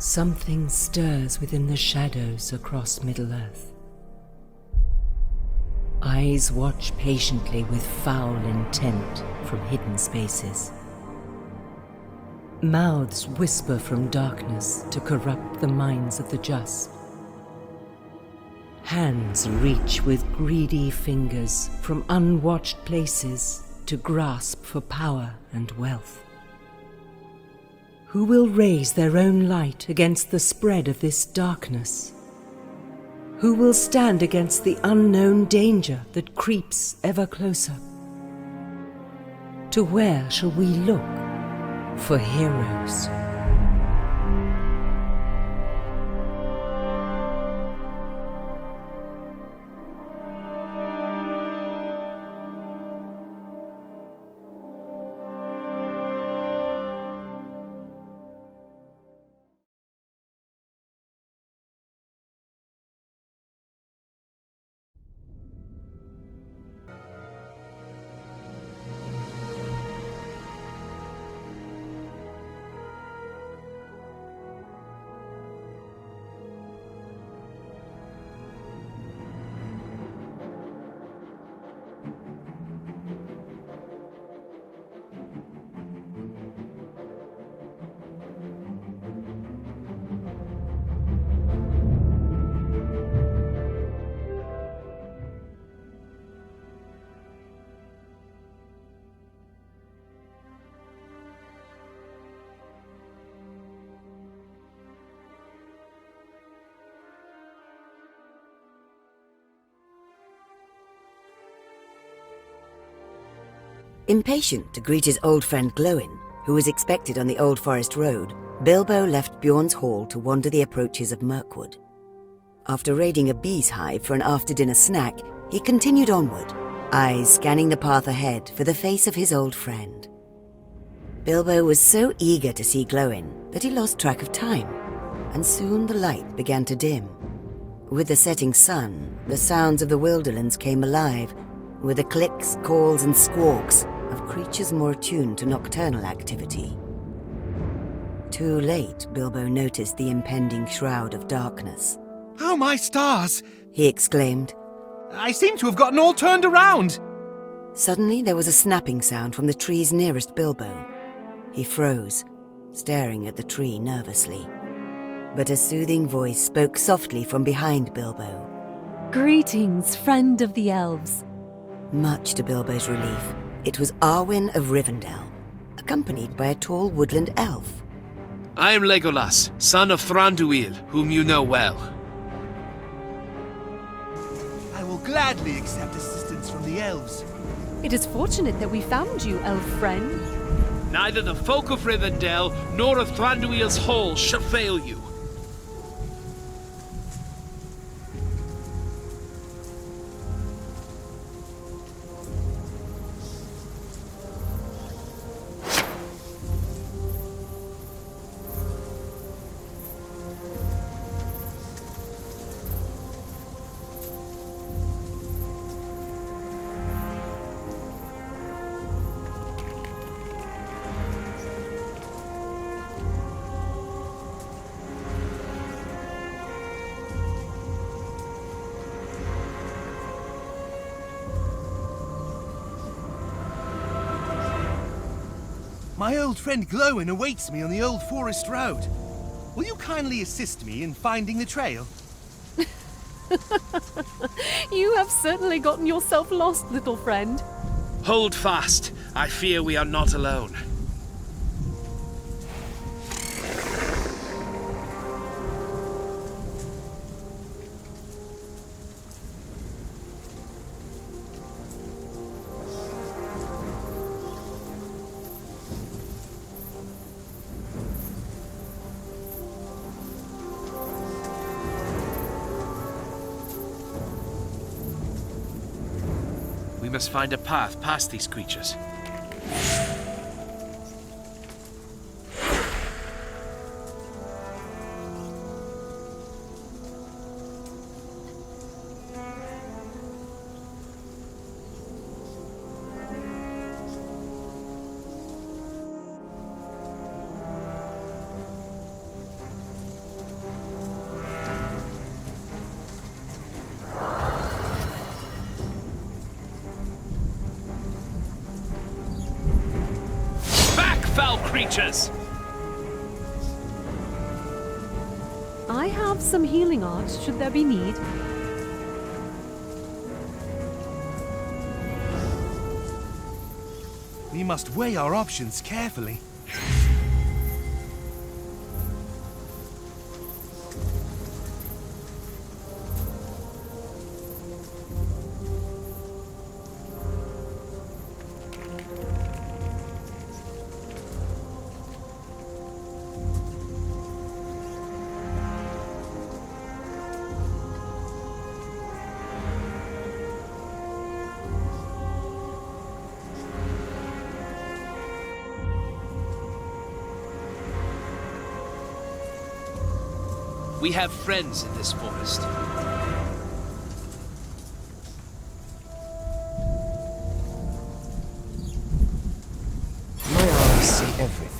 Something stirs within the shadows across Middle-earth. Eyes watch patiently with foul intent from hidden spaces. Mouths whisper from darkness to corrupt the minds of the just. Hands reach with greedy fingers from unwatched places to grasp for power and wealth. Who will raise their own light against the spread of this darkness? Who will stand against the unknown danger that creeps ever closer? To where shall we look for heroes? Impatient to greet his old friend Glóin, who was expected on the Old Forest Road, Bilbo left Bjorn's Hall to wander the approaches of Mirkwood. After raiding a bee's hive for an after-dinner snack, he continued onward, eyes scanning the path ahead for the face of his old friend. Bilbo was so eager to see Glóin that he lost track of time, and soon the light began to dim. With the setting sun, the sounds of the Wilderlands came alive, with the clicks, calls, and squawks of creatures more attuned to nocturnal activity. Too late, Bilbo noticed the impending shroud of darkness. "Oh, my stars!" He exclaimed. "I seem to have gotten all turned around!" Suddenly there was a snapping sound from the trees nearest Bilbo. He froze, staring at the tree nervously. But a soothing voice spoke softly from behind Bilbo. "Greetings, friend of the elves." Much to Bilbo's relief, it was Arwen of Rivendell, accompanied by a tall woodland elf. I am Legolas, son of Thranduil, whom you know well. I will gladly accept assistance from the elves. It is fortunate that we found you, elf friend. Neither the folk of Rivendell nor of Thranduil's Hall shall fail you. My old friend Glóin awaits me on the Old Forest Road. Will you kindly assist me in finding the trail? You have certainly gotten yourself lost, little friend. Hold fast. I fear we are not alone. We must find a path past these creatures. creatures! I have some healing art, should there be need. We must weigh our options carefully. We have friends in this forest. My eyes see everything.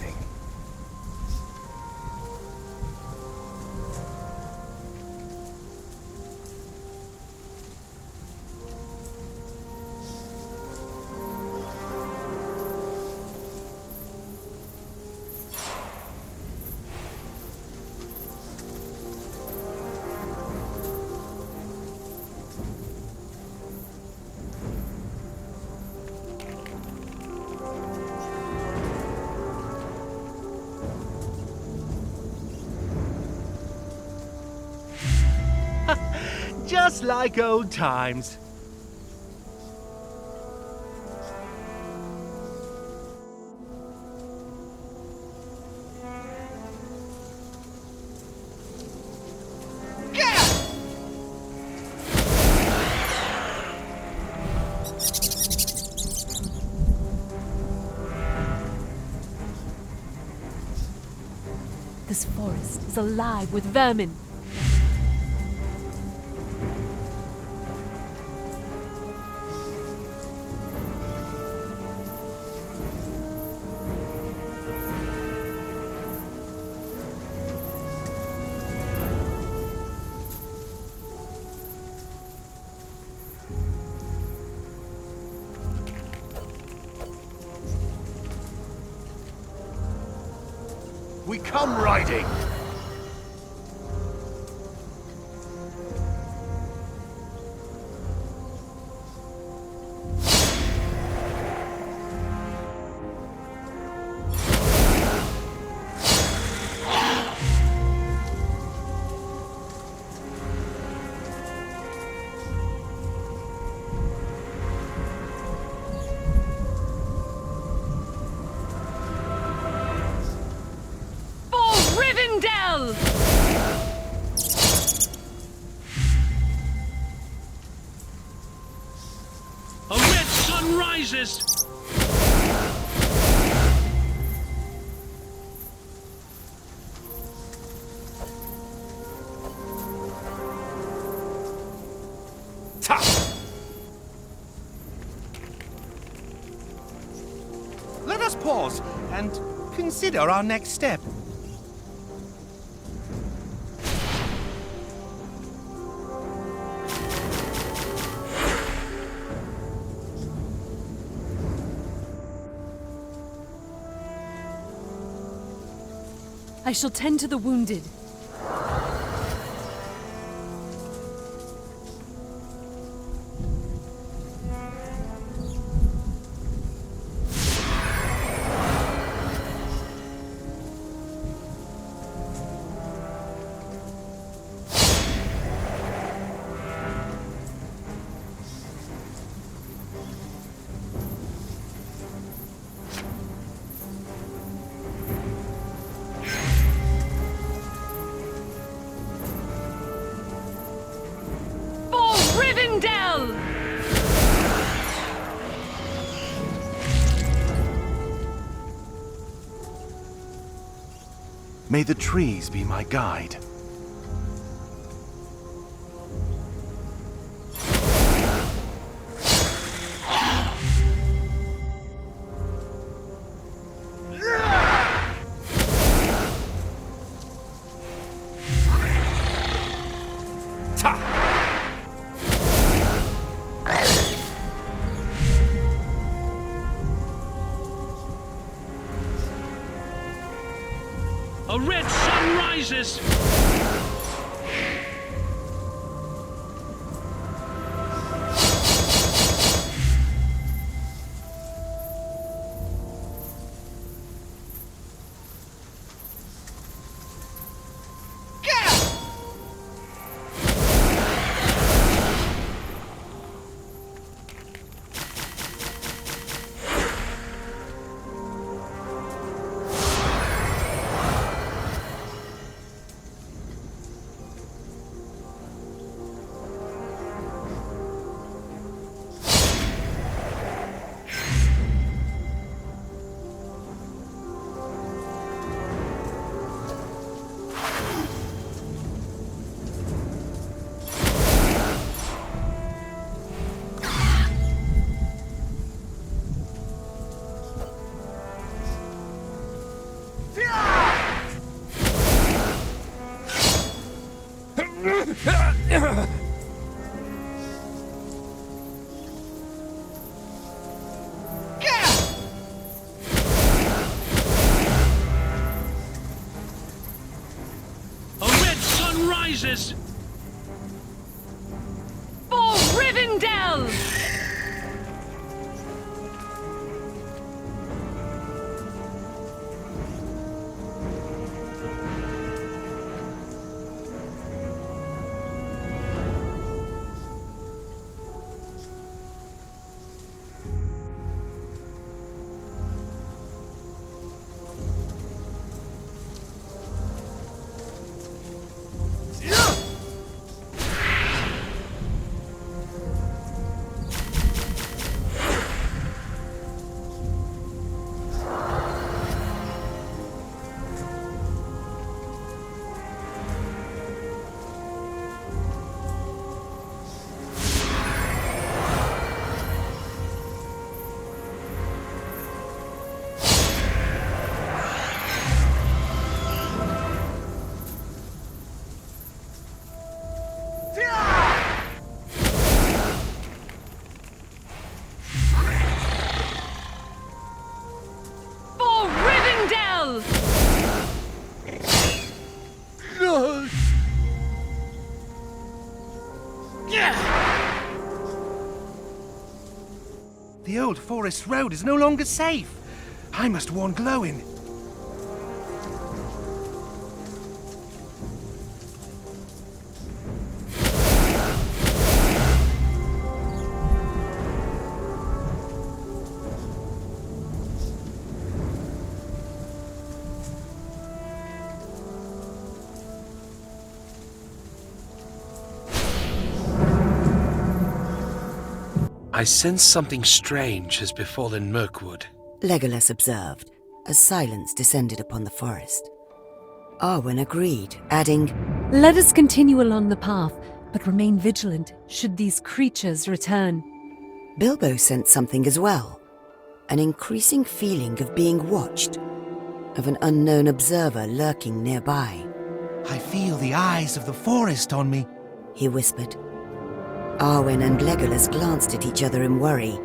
Just like old times. This forest is alive with vermin. We come riding. Rivendell! A red sun rises! Ta! Let us pause and consider our next step. I shall tend to the wounded. Rivendell! May the trees be my guide. A red sun rises! rises! For Rivendell! The old forest road is no longer safe. I must warn Glowin. I sense something strange has befallen Mirkwood. Legolas observed, as silence descended upon the forest. Arwen agreed, adding, Let us continue along the path, but remain vigilant should these creatures return. Bilbo sensed something as well. An increasing feeling of being watched, of an unknown observer lurking nearby. I feel the eyes of the forest on me. He whispered. Arwen and Legolas glanced at each other in worry,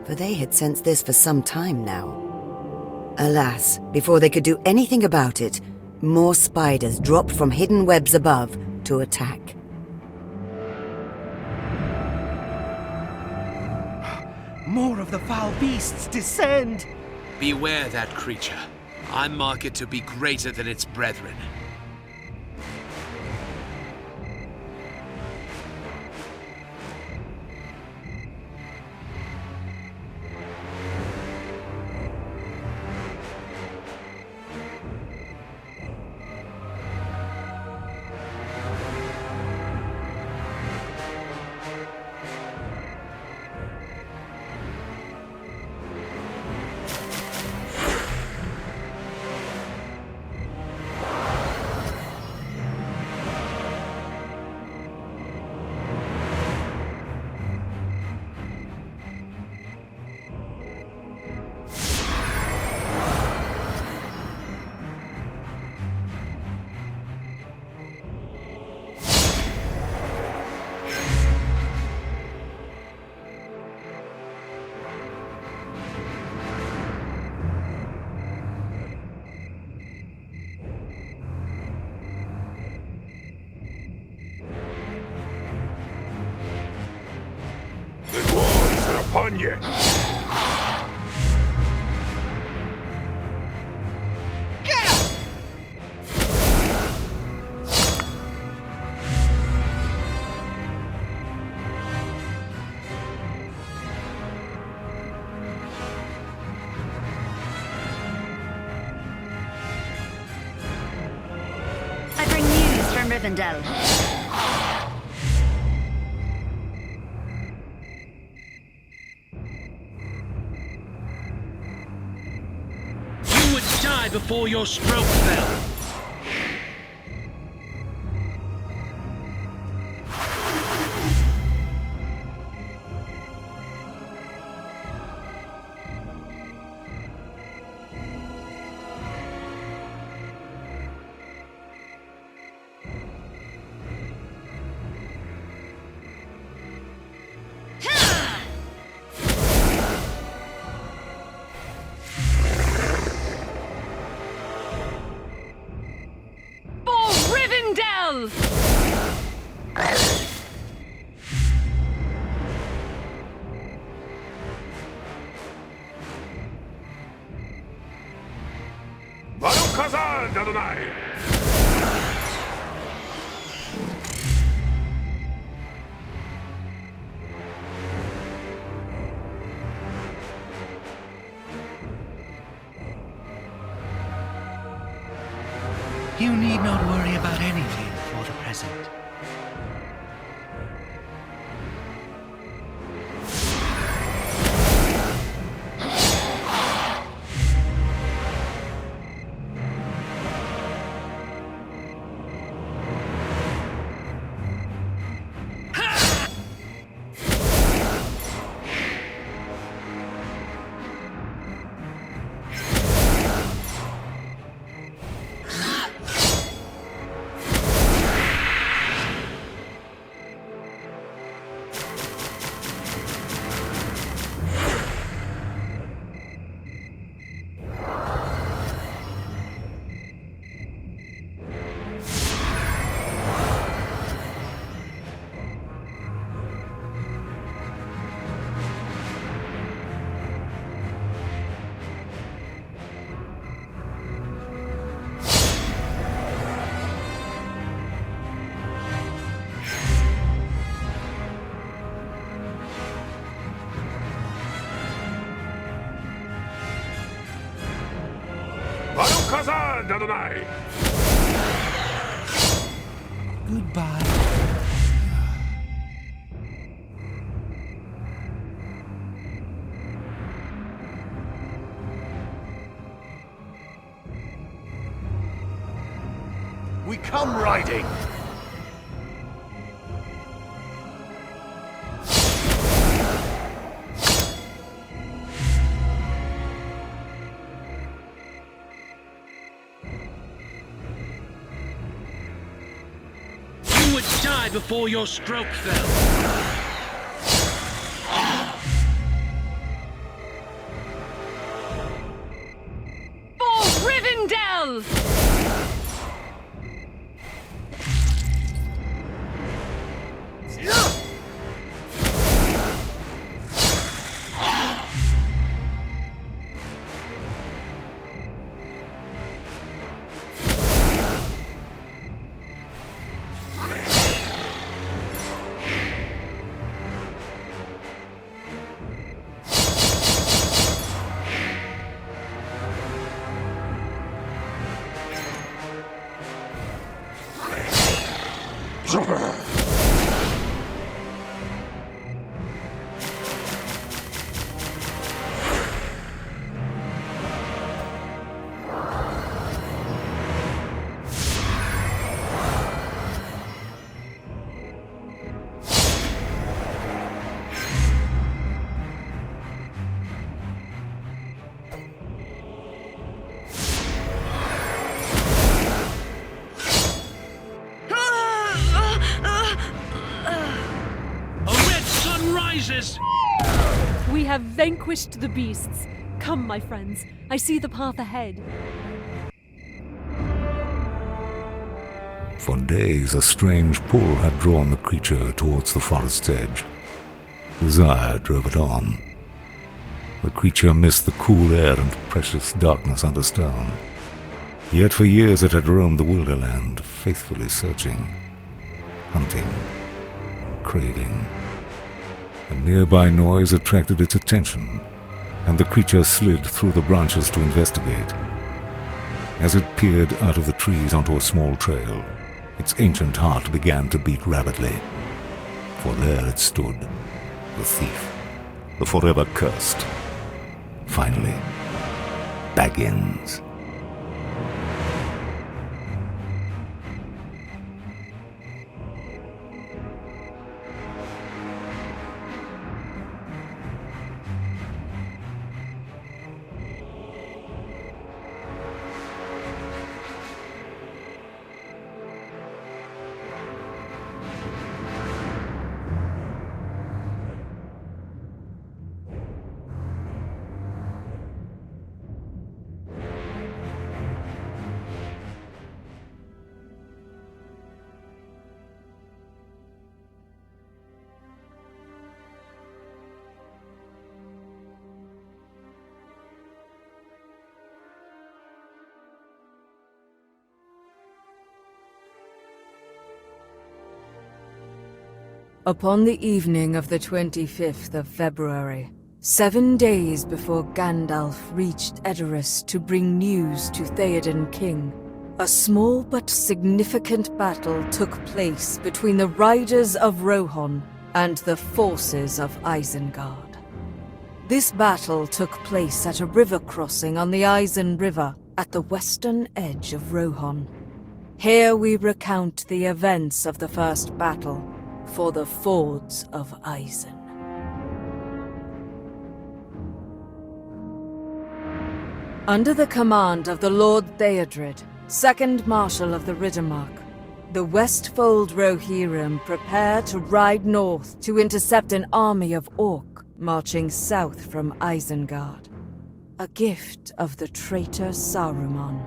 for they had sensed this for some time now. Alas, before they could do anything about it, more spiders dropped from hidden webs above to attack. More of the foul beasts descend! Beware that creature. I mark it to be greater than its brethren. on you! I bring news from Rivendell. You would die before your stroke fell. For Rivendell! Baruch Hazard, Adonai! You need not worry about anything for the present. Baruch Hazard, Adonai! Goodbye. We come riding. You would die before your stroke fell. For Rivendell! rises! We have vanquished the beasts. Come, my friends. I see the path ahead. For days, a strange pull had drawn the creature towards the forest's edge. Desire drove it on, The creature missed the cool air and precious darkness under stone. Yet for years it had roamed the wilderland, faithfully searching, hunting, craving. A nearby noise attracted its attention, and the creature slid through the branches to investigate. As it peered out of the trees onto a small trail, its ancient heart began to beat rapidly. For there it stood, the thief, the forever cursed. Finally, Baggins. Upon the evening of the 25th of February, 7 days before Gandalf reached Edoras to bring news to Theoden King, a small but significant battle took place between the Riders of Rohan and the forces of Isengard. This battle took place at a river crossing on the Isen River at the western edge of Rohan. Here we recount the events of the first battle for the Fords of Isen. Under the command of the Lord Theodred, Second Marshal of the Riddermark, the Westfold Rohirrim prepare to ride north to intercept an army of Orc marching south from Isengard, a gift of the traitor Saruman.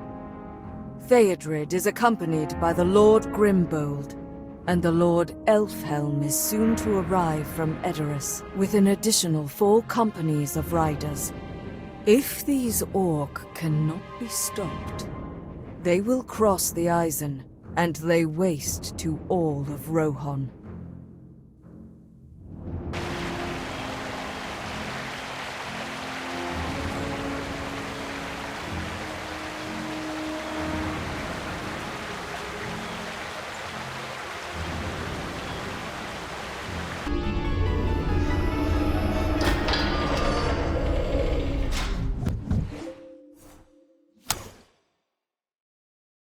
Theodred is accompanied by the Lord Grimbold, and the Lord Elfhelm is soon to arrive from Edoras with an additional 4 companies of riders. If these Orc cannot be stopped, they will cross the Isen and lay waste to all of Rohan.